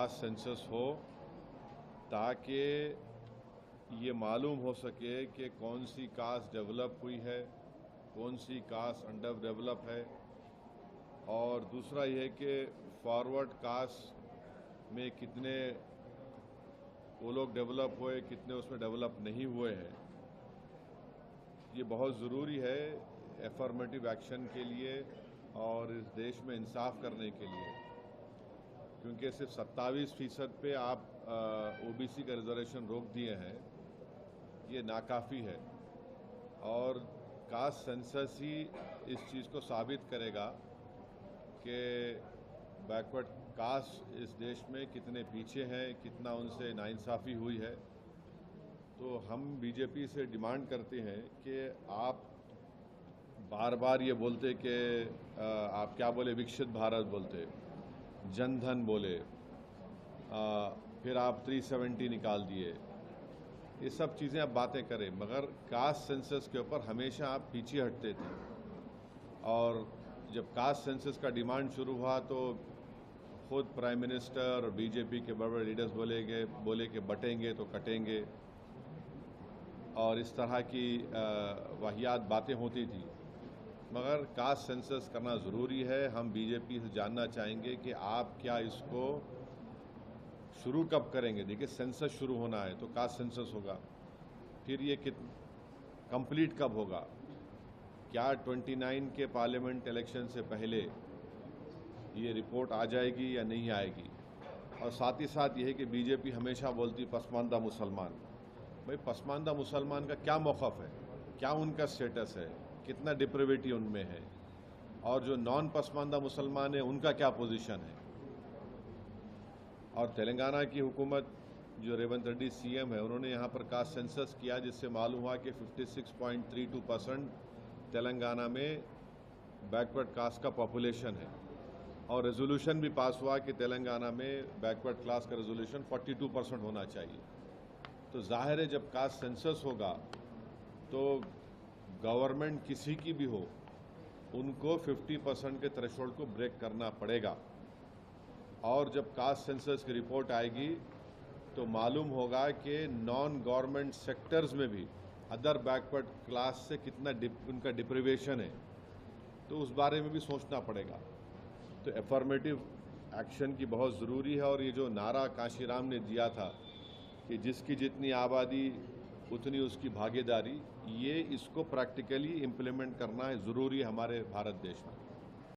Caste census हो ताकि ये मालूम हो सके कि कौन सी कास्ट डेवलप हुई है, कौन सी कास्ट अंडर डेवलप है। और दूसरा ये है कि फॉरवर्ड कास्ट में कितने वो लोग डेवलप हुए, कितने उसमें डेवलप नहीं हुए हैं। ये बहुत ज़रूरी है एफर्मेटिव एक्शन के लिए और इस देश में इंसाफ करने के लिए, क्योंकि सिर्फ 27% पे आप ओबीसी का रिजर्वेशन रोक दिए हैं, ये नाकाफ़ी है। और कास्ट सेंसस ही इस चीज़ को साबित करेगा कि बैकवर्ड कास्ट इस देश में कितने पीछे हैं, कितना उनसे नाइंसाफ़ी हुई है। तो हम बीजेपी से डिमांड करते हैं कि आप बार बार ये बोलते कि आप क्या बोले, विकसित भारत बोलते, जन धन बोले, फिर आप 370 निकाल दिए, ये सब चीज़ें आप बातें करें, मगर कास्ट सेंसस के ऊपर हमेशा आप पीछे हटते थे। और जब कास्ट सेंसस का डिमांड शुरू हुआ तो खुद प्राइम मिनिस्टर और बीजेपी के बड़े बड़े लीडर्स बोले कि बटेंगे तो कटेंगे, और इस तरह की वाहियात बातें होती थी। मगर कास्ट सेंसस करना ज़रूरी है। हम बीजेपी से जानना चाहेंगे कि आप क्या इसको शुरू कब करेंगे। देखिए, सेंसस शुरू होना है तो कास्ट सेंसस होगा, फिर ये कंप्लीट कब होगा, क्या 29 के पार्लियामेंट इलेक्शन से पहले ये रिपोर्ट आ जाएगी या नहीं आएगी। और साथ ही साथ ये है कि बीजेपी हमेशा बोलती पसमानदा मुसलमान। भाई, पसमानदा मुसलमान का क्या मौक़िफ़ है, क्या उनका स्टेटस है, कितना डिप्रेविटी उनमें है, और जो नॉन पसमानदा मुसलमान है उनका क्या पोजीशन है। और तेलंगाना की हुकूमत, जो रेवंत रेड्डी सीएम है, उन्होंने यहाँ पर कास्ट सेंसस किया, जिससे मालूम हुआ कि 56.32% तेलंगाना में बैकवर्ड कास्ट का पॉपुलेशन है। और रेजोल्यूशन भी पास हुआ कि तेलंगाना में बैकवर्ड क्लास का रेजोल्यूशन 42% होना चाहिए। तो जाहिर है जब कास्ट सेंसस होगा तो गवर्नमेंट किसी की भी हो, उनको 50% के थ्रेशोल्ड को ब्रेक करना पड़ेगा। और जब कास्ट सेंसस की रिपोर्ट आएगी तो मालूम होगा कि नॉन गवर्नमेंट सेक्टर्स में भी अदर बैकवर्ड क्लास से कितना उनका डिप्रिवेशन है, तो उस बारे में भी सोचना पड़ेगा। तो एफर्मेटिव एक्शन की बहुत ज़रूरी है। और ये जो नारा काशीराम ने दिया था कि जिसकी जितनी आबादी उतनी उसकी भागीदारी, ये इसको प्रैक्टिकली इम्प्लीमेंट करना है ज़रूरी है हमारे भारत देश में।